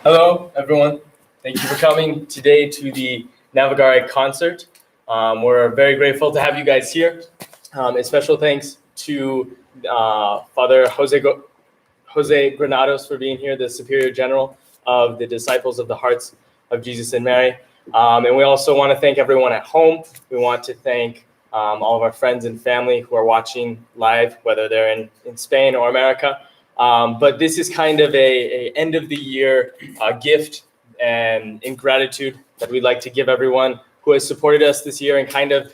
Hello, everyone. Thank you for coming today to the Navigare Concert. We're very grateful to have you guys here. A special thanks to Father Jose Granados for being here, the Superior General of the Disciples of the Hearts of Jesus and Mary. And we also want to thank everyone at home. We want to thank all of our friends and family who are watching live, whether they're in Spain or America. But this is kind of a end of the year gift and in gratitude that we'd like to give everyone who has supported us this year and kind of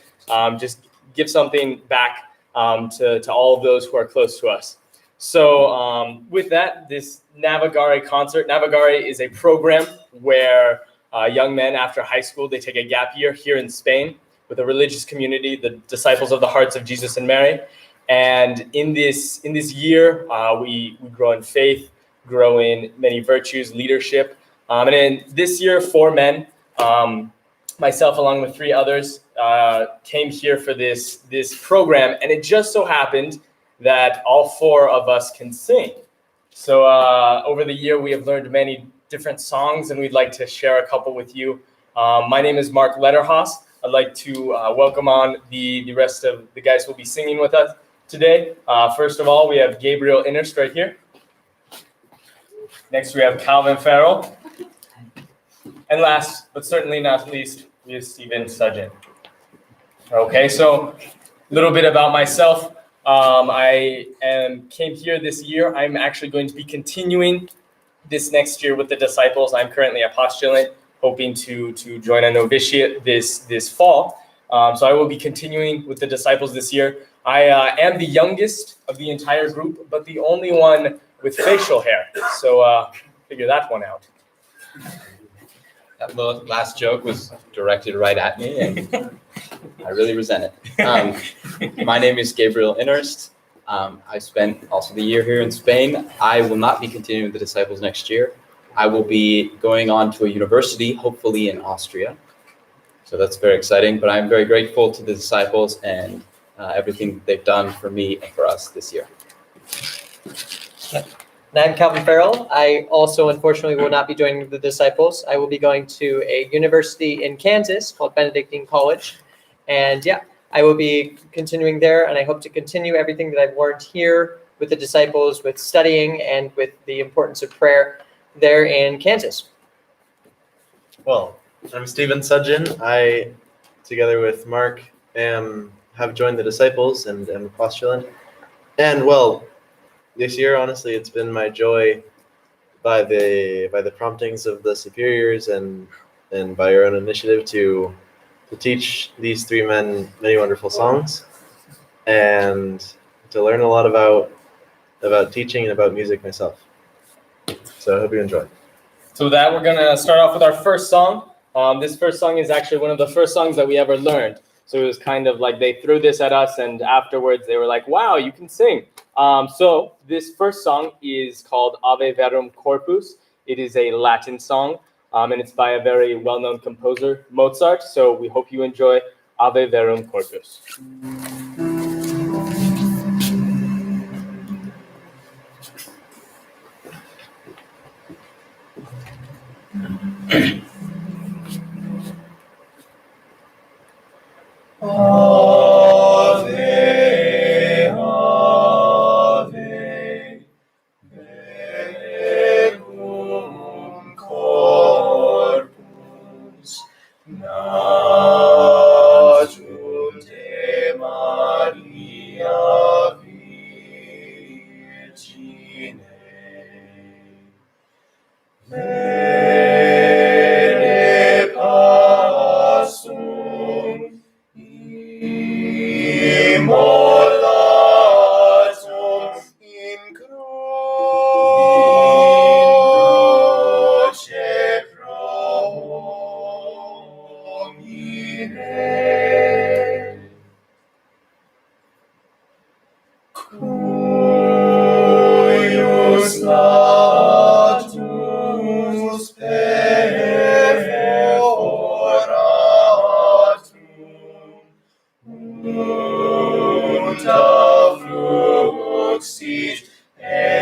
just give something back to all of those who are close to us. So with that, this Navigare Concert, Navigare is a program where young men after high school, they take a gap year here in Spain with a religious community, the Disciples of the Hearts of Jesus and Mary. And in this year, we grow in faith, grow in many virtues, leadership. And in this year, 4 men, myself along with 3 others, came here for this program. And it just so happened that all 4 of us can sing. So over the year, we have learned many different songs, and we'd like to share a couple with you. My name is Mark Letterhaus. I'd like to welcome on the rest of the guys who will be singing with us today. First of all, we have Gabriel Innerst right here. Next, we have Calvin Farrell. And last, but certainly not least, we have Stephen Sudgen. Okay, so a little bit about myself. I came here this year. I'm actually going to be continuing this next year with the Disciples. I'm currently a postulant, hoping to join a novitiate this fall. So I will be continuing with the Disciples this year. I am the youngest of the entire group, but the only one with facial hair. So figure that one out. That last joke was directed right at me, and I really resent it. My name is Gabriel Innerst. I spent also the year here in Spain. I will not be continuing with the Disciples next year. I will be going on to a university, hopefully in Austria. So that's very exciting, but I'm very grateful to the Disciples and everything they've done for me and for us this year. And I'm Calvin Farrell. I also, unfortunately, will not be joining the Disciples. I will be going to a university in Kansas called Benedictine College. And yeah, I will be continuing there, and I hope to continue everything that I've learned here with the Disciples, with studying, and with the importance of prayer there in Kansas. Well, I'm Stephen Sudgen. I, together with Mark, have joined the Disciples and am a postulant. And well, this year, honestly, it's been my joy by the promptings of the superiors and by your own initiative to teach these 3 men many wonderful songs and to learn a lot about teaching and about music myself. So I hope you enjoy. So with that, we're going to start off with our first song. This first song is actually one of the first songs that we ever learned. So it was kind of like they threw this at us, and afterwards they were like, wow, you can sing. So this first song is called Ave Verum Corpus. It is a Latin song, and it's by a very well-known composer, Mozart. So we hope you enjoy Ave Verum Corpus.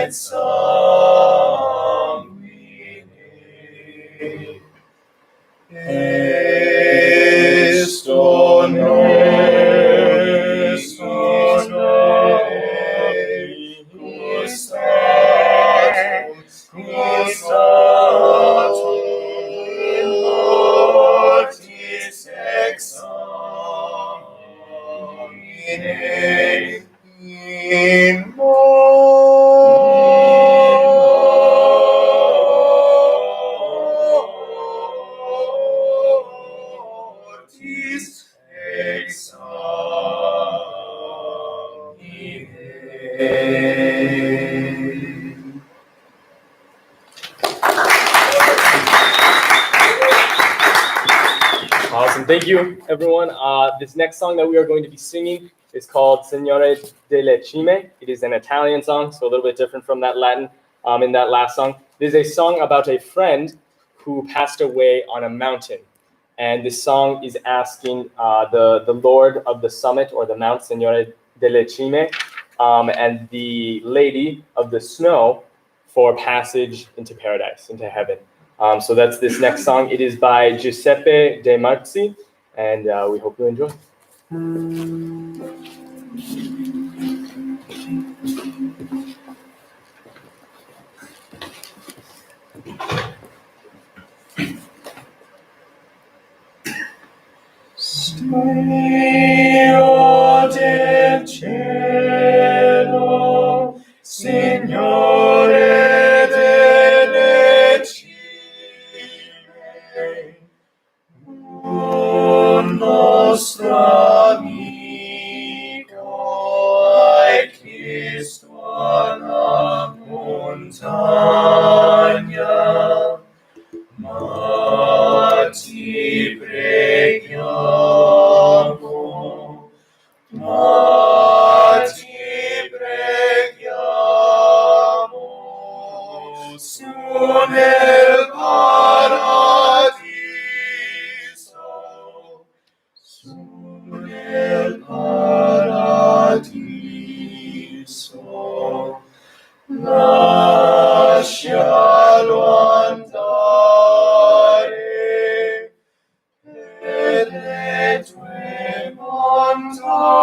et sanguine Awesome. Thank you, everyone. This next song that we are going to be singing is called Signore delle Cime. It is an Italian song, so a little bit different from that Latin in that last song. It is a song about a friend who passed away on a mountain. And this song is asking the Lord of the summit or the Mount, Signore delle Cime, and the Lady of the Snow for passage into paradise, into heaven. So that's this next song. It is by Giuseppe De Marzi, and we hope you enjoy. Dio del cielo, Signore delle cime, un nostro amico hai chiesto alla montagna, ma ti preghiamo, su nel paradiso, su nel paradiso, lascialo andare per le tue montagne.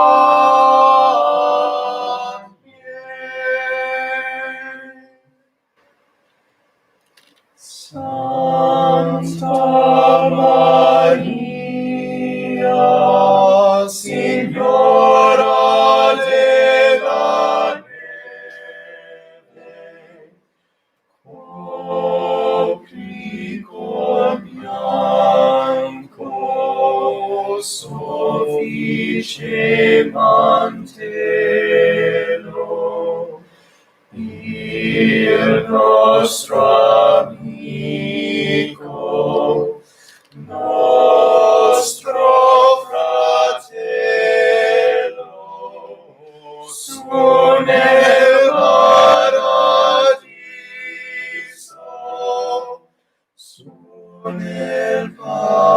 Santa Maria, Signora della neve, copri con bianco soffice mantello il nostro amico, nostro fratello, su nel paradiso, su nel paradiso,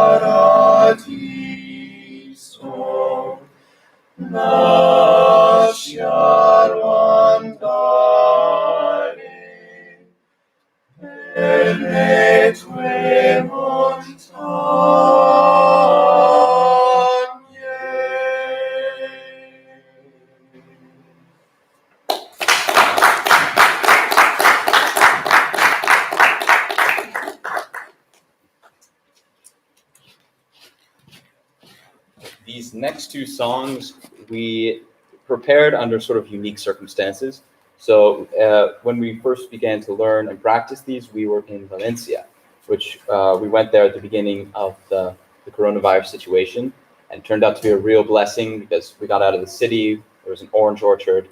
lascialo andare per le tue montagne. These next two songs we prepared under sort of unique circumstances. So when we first began to learn and practice these, we were in Valencia, which we went there at the beginning of the coronavirus situation, and turned out to be a real blessing because we got out of the city. There was an orange orchard.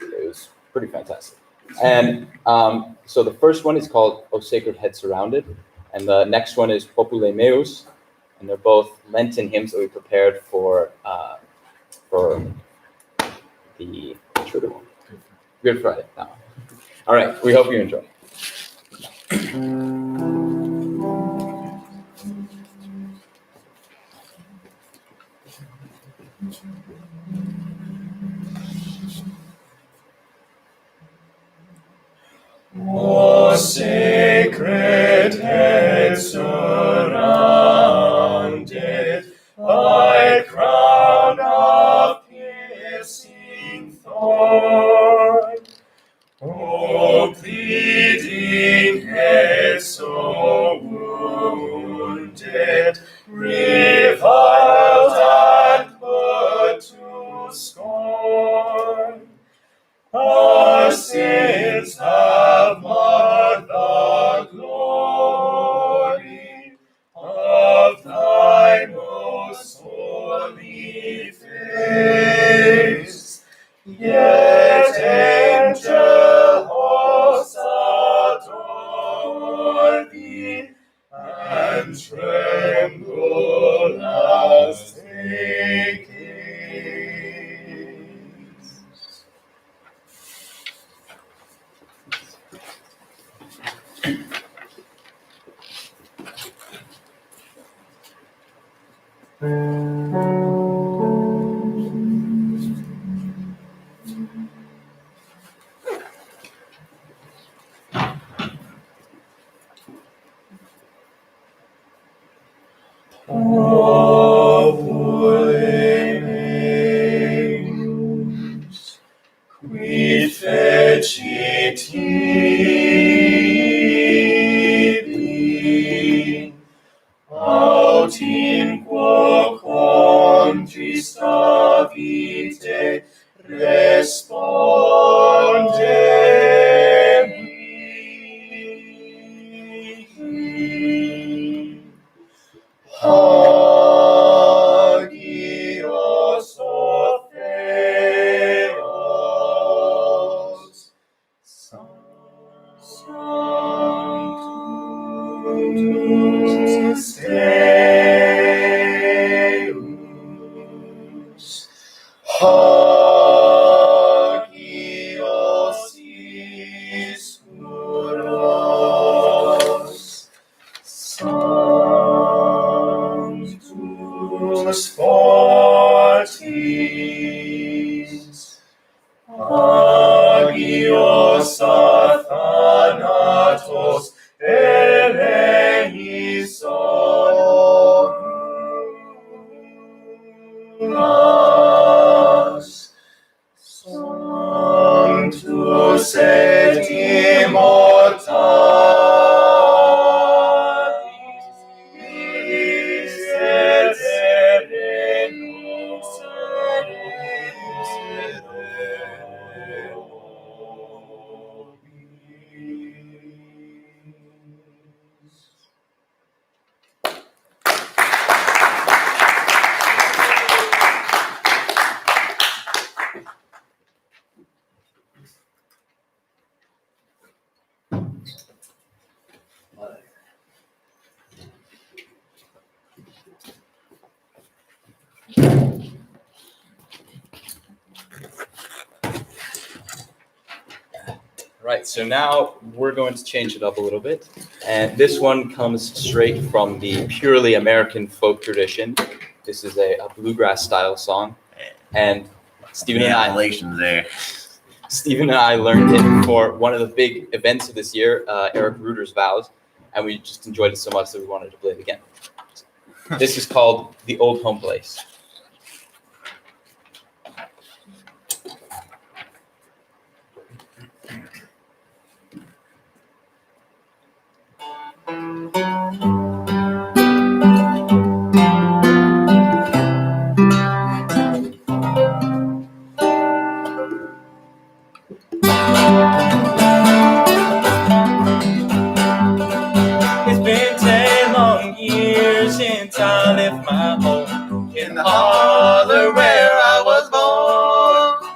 It was pretty fantastic. And so the first one is called O Sacred Head Surrounded, and the next one is Popule Meus, and they're both Lenten hymns that we prepared for the Good Friday. No. All right, we hope you enjoy. O sacred head surrounded by thy crown of piercing thorn. O bleeding head so wounded, reviled and put to scorn, our sins have marred the glory of thy most holy face. Yet angel hosts adore thee, and tremble as they gaze. Ovuleus, qui fecit tibi, aut in quoquam Christa vitae respondemi. Hagios Orpheos, Sanctus Deus, Hagios Iscuros, Sanctus Fortis, Hagios Athanatos eleison, Sanctus et immortalis et serenus Right, so now we're going to change it up a little bit. And this one comes straight from the purely American folk tradition. This is a bluegrass style song. And Stephen and I learned it for one of the big events of this year, Eric Ruder's Vows. And we just enjoyed it so much that we wanted to play it again. This is called The Old Home Place. It's been 10 long years since I left my home in the holler where I was born.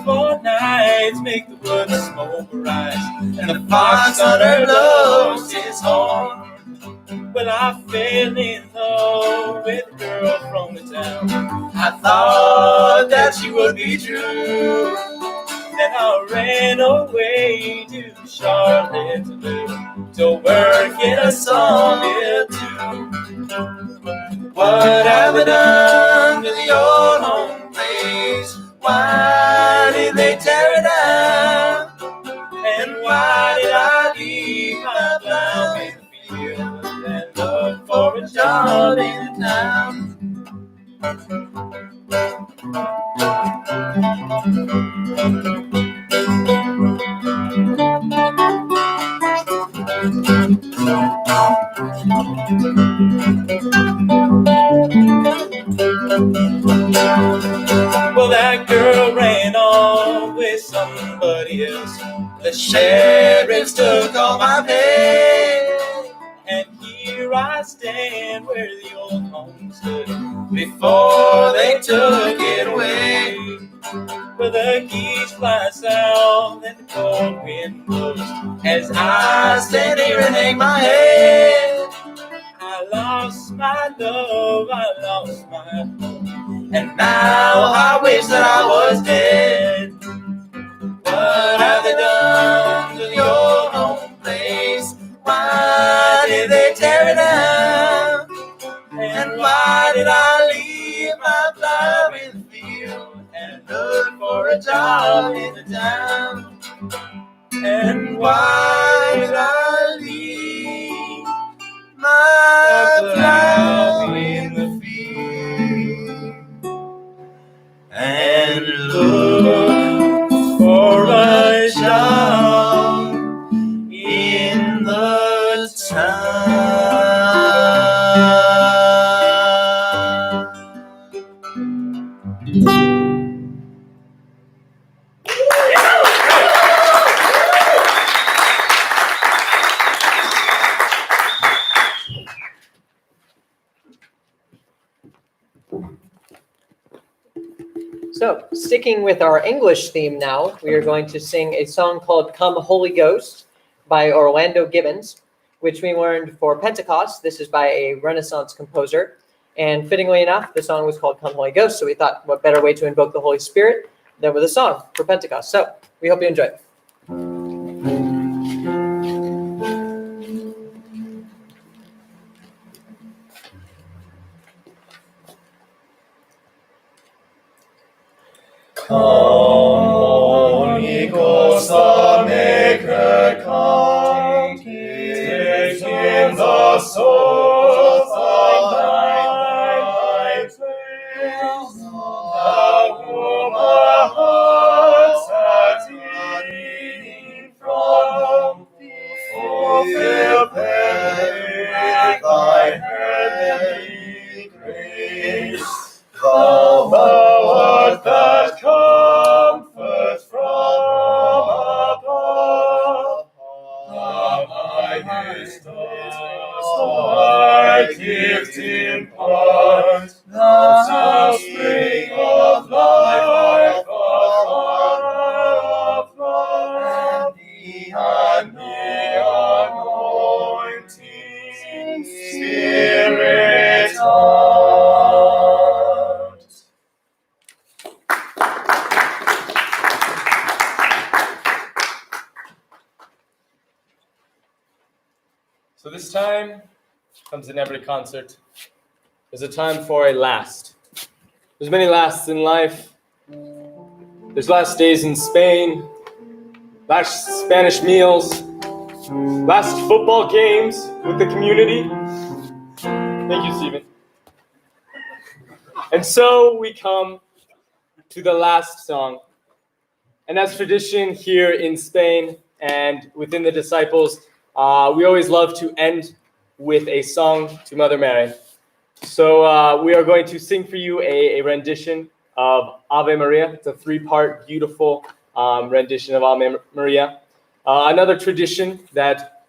4 nights make the woods smoke rise, and the fox on her blows his horn. Well, I fell in love with a girl from the town. I thought that she would be true. Then I ran away to Charlotte to work in a sawmill too. What have I done to the old home place? Why did they tear it down? And why did I leave my plowing field and look for a job in town? Well, that girl ran off with somebody else. The sheriff took all my pay. And here I stand where the old home stood before they took it away. Where the geese fly south and the cold wind blows. As I stand here and hang my head, I lost my love, I lost my home, and now I wish that I was dead. What have they done to the old home place? Why did they tear it down? And why did I leave my plow in the field and look for a job in the town? And why did I leave my plow in the field and look for a job in the town? So, sticking with our English theme now, we are going to sing a song called Come Holy Ghost by Orlando Gibbons, which we learned for Pentecost. This is by a Renaissance composer. And fittingly enough, the song was called Come Holy Ghost, so we thought what better way to invoke the Holy Spirit than with a song for Pentecost. So, we hope you enjoy it. Come, Holy Ghost, the Maker, come, take in the souls of thy praise, the womb our hearts are beating from, fulfill with thy heavenly grace. Thou art that comfort from above, the highest thy gift impart. Thou spring of life, afar of love, and the anointing Spirit art. So this time comes in every concert. There's a time for a last. There's many lasts in life. There's last days in Spain, last Spanish meals, last football games with the community. Thank you, Stephen. And so we come to the last song. And as tradition here in Spain and within the disciples, we always love to end with a song to Mother Mary. So we are going to sing for you a rendition of Ave Maria. It's a three-part, beautiful rendition of Ave Maria. Another tradition that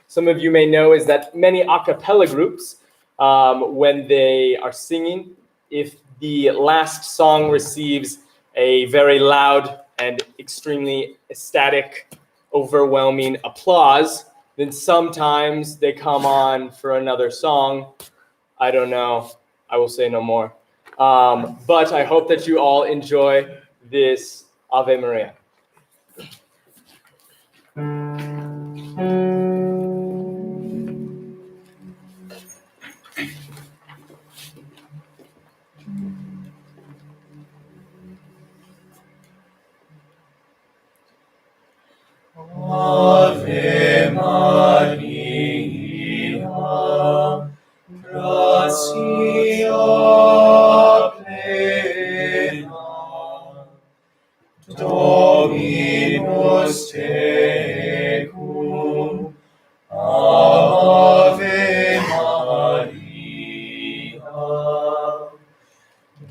some of you may know is that many a cappella groups, when they are singing, if the last song receives a very loud and extremely ecstatic, overwhelming applause, then sometimes they come on for another song. I don't know. I will say no more. But I hope that you all enjoy this Ave Maria. Ave Maria, gratia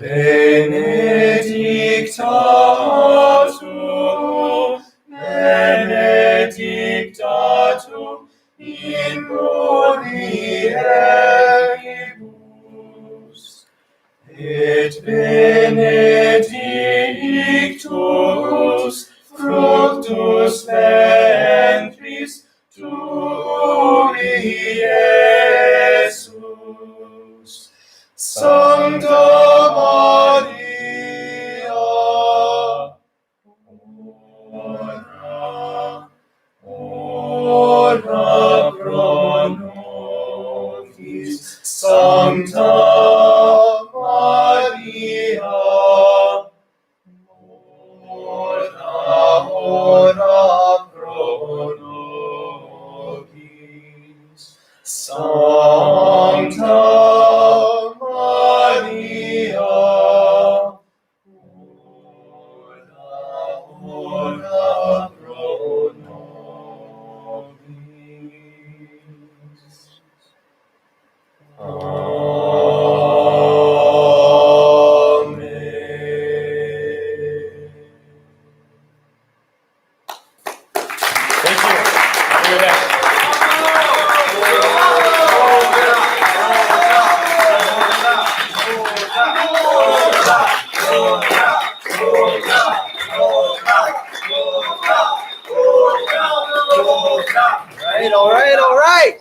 benedictatum, benedictatum in mulieribus, et benedictus fructus ventris tui, Iesus. Sancta Maria, ora pro nobis. Sancta Maria, ora pro nobis. Sancta Maria, ora pro nobis. Amen. Thank you. Have a good day. All right.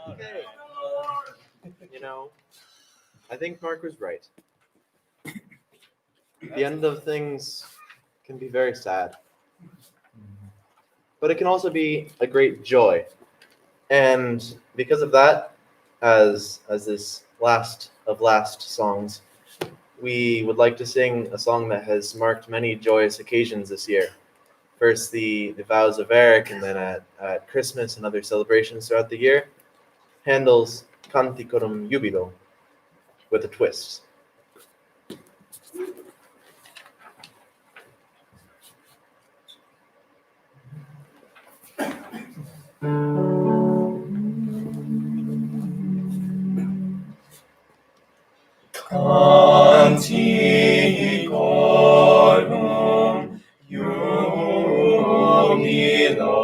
Okay. You know, I think Mark was right. The end of things can be very sad, but it can also be a great joy. And because of that, as this last of last songs, we would like to sing a song that has marked many joyous occasions this year. First, the vows of Eric, and then at Christmas and other celebrations throughout the year, Handel's Canticorum Jubilo with a twist. Canticorum Jubilo,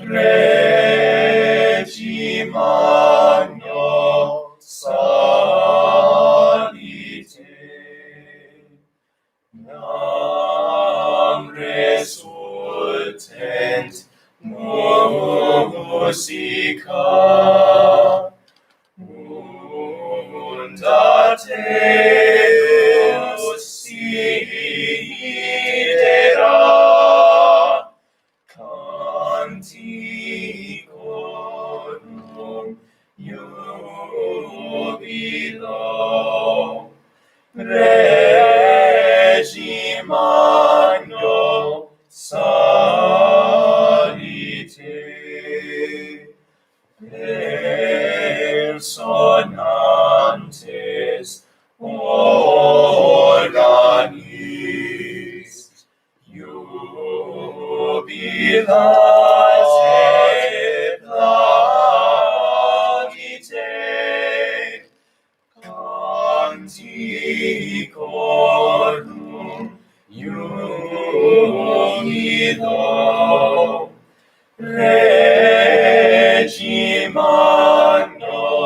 Regi Magno Salite, nam resultent musica, unda Deus sidera, canticorum jubilo, Regi Magno salite, personantes organis, jubilate placite, canticorum jubilo, Regi Magno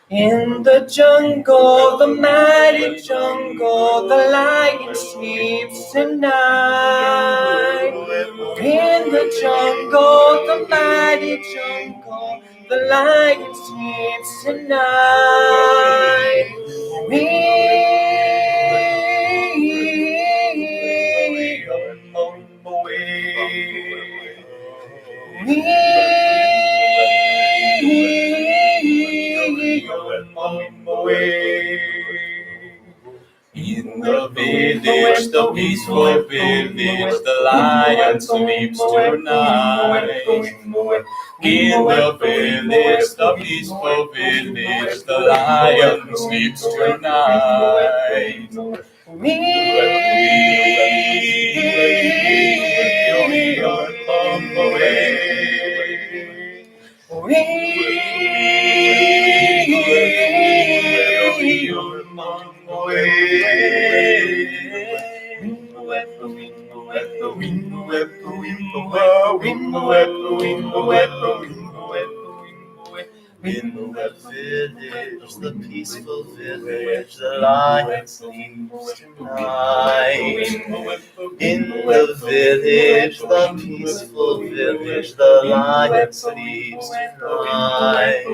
In the jungle, the mighty jungle, the lion sleeps tonight. In the jungle, the mighty jungle, the lion sleeps tonight. the peaceful village, the lion sleeps tonight. In the village, the peaceful village, the lion sleeps tonight. We are on the way. We are on the In the village, the peaceful village, the lion sleeps tonight. In the village, the peaceful village, the lion sleeps tonight.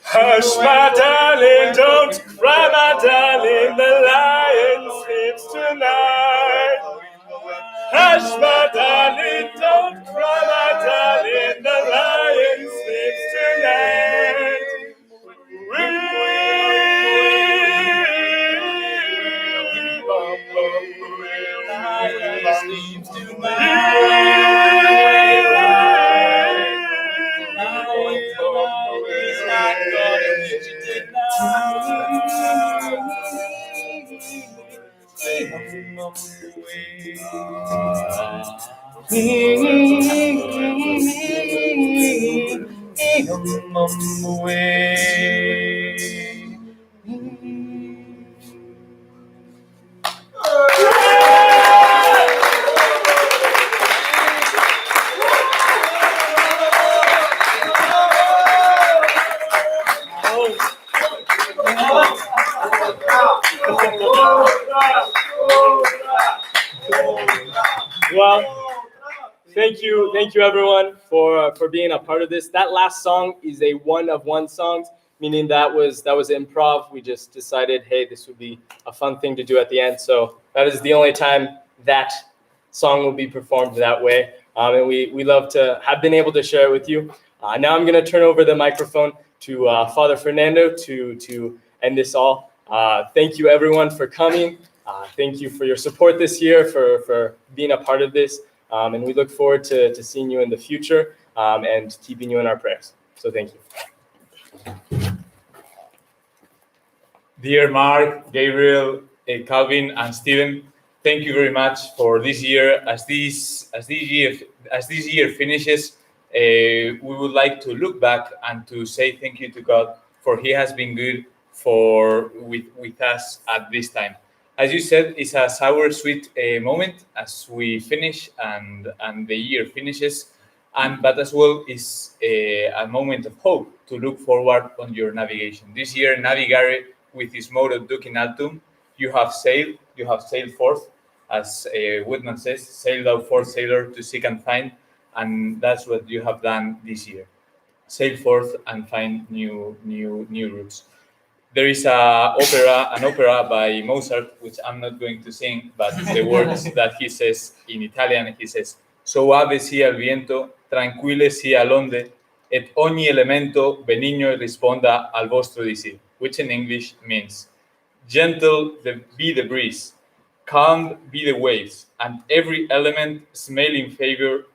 Hush, my darling, don't cry, my darling, the lion sleeps tonight. Hush, my darling, don't cry, my darling, the lion sleeps tonight. Sleeps Well, thank you everyone for being a part of this. That last song is a one of one songs, meaning that was improv. We just decided, hey, this would be a fun thing to do at the end. So that is the only time that song will be performed that way. And we love to have been able to share it with you. Now I'm going to turn over the microphone to Father Fernando to end this all. Thank you everyone for coming. Thank you for your support this year, for being a part of this. And we look forward to seeing you in the future and keeping you in our prayers. So thank you. Dear Mark, Gabriel, Calvin, and Stephen, thank you very much for this year. As this year finishes, we would like to look back and to say thank you to God, for He has been good with us at this time. As you said, it's a sour, sweet moment as we finish and the year finishes, but as well is a moment of hope to look forward on your navigation. This year, Navigare, with its motto Duc in Altum, you have sailed forth, as Whitman says, sail thou forth, sailor, to seek and find, and that's what you have done this year. Sail forth and find new routes. There is an opera by Mozart, which I'm not going to sing, but the words that he says in Italian, he says, "Soave sia il viento, tranquille sia l'onde, et ogni elemento benigno risponda al vostro disir," which in English means, "Gentle be the breeze, calm be the waves, and every element smell in favor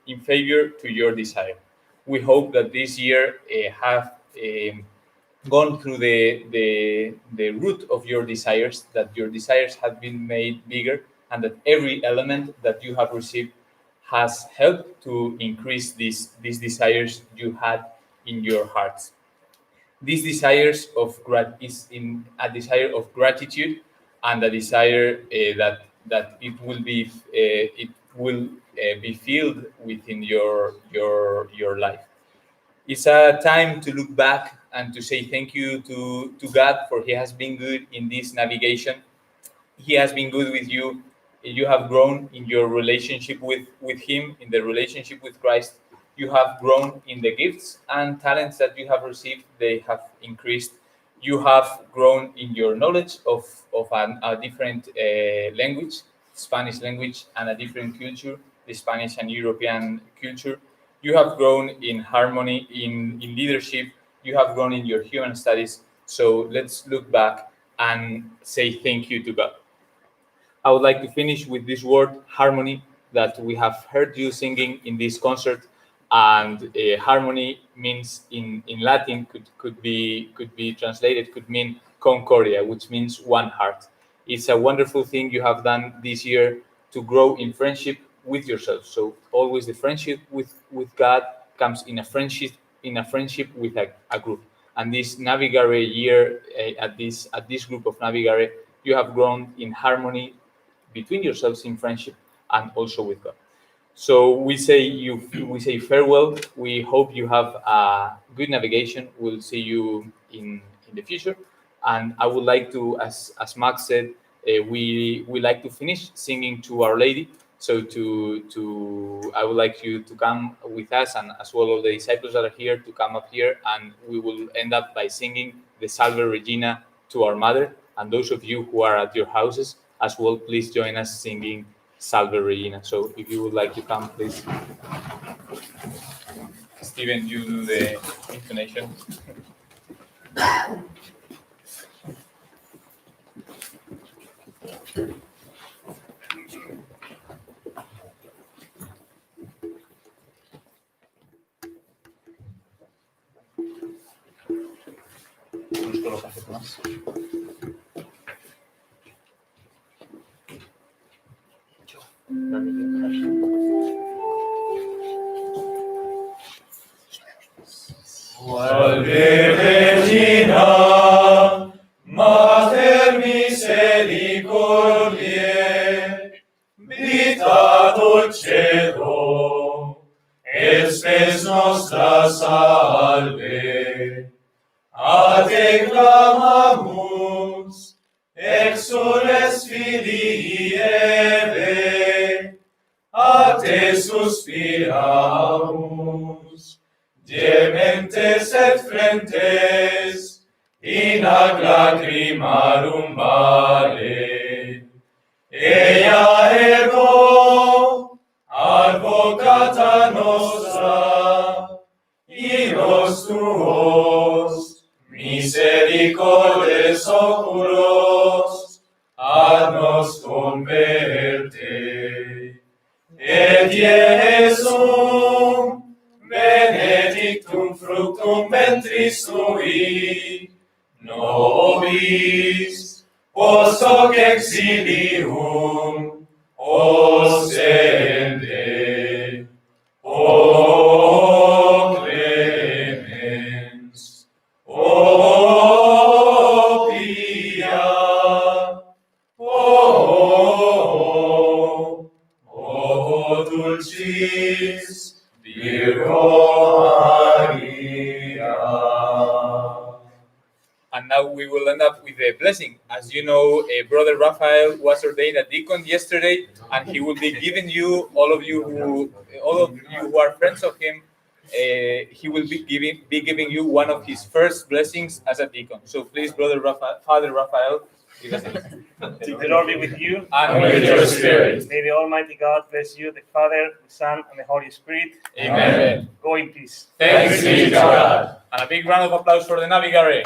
to your desire." We hope that this year have gone through the root of your desires, that your desires have been made bigger, and that every element that you have received has helped to increase these desires you had in your hearts. These desires is in a desire of gratitude, and a desire that it will be filled within your life. It's a time to look back and to say thank you to God, for He has been good in this navigation. He has been good with you. You have grown in your relationship with Him, in the relationship with Christ. You have grown in the gifts and talents that you have received. They have increased. You have grown in your knowledge of a different language, Spanish language, and a different culture, the Spanish and European culture. You have grown in harmony, in leadership. You have grown in your human studies. So let's look back and say thank you to God. I would like to finish with this word, harmony, that we have heard you singing in this concert. And harmony means in Latin could be translated, could mean concordia, which means one heart. It's a wonderful thing you have done this year to grow in friendship with yourself. So always the friendship with God comes in a friendship with a group. And this Navigare year at this group of Navigare, you have grown in harmony between yourselves in friendship and also with God. So we say farewell. We hope you have a good navigation. We'll see you in the future. And I would like to, as Max said, we like to finish singing to Our Lady. So I would like you to come with us, and as well all the disciples that are here to come up here, and we will end up by singing the Salve Regina to our Mother. And those of you who are at your houses as well, please join us singing Salve Regina. So if you would like to come, please. Steven, you do the intonation. Salve Regina, Mater misericordiae, vita dulcedo, et spes nostra salve. A te clamamus, exules Filii Eve, a te suspiramus, gementes et flentes, in ac lacrimarum vale. Ea ergo, advocata nostra, iros tuos, misericordes oculos, ad nos converte. Et Iesum, benedictum fructum ventris tui, nobis, post hoc exilium, ostende. O clemens, o pia, o dulcis Virgo Maria. And now we will end up with a blessing. As you know, Brother Raphael was ordained a deacon yesterday, and he will be giving you, all of you who are friends of him, he will be giving you one of his first blessings as a deacon. So please, Father Raphael, give us a blessing. The Lord be with you. And with your spirit. May the Almighty God bless you, the Father, the Son, and the Holy Spirit. Amen. Go in peace. Thanks be to God. And a big round of applause for the Navigare.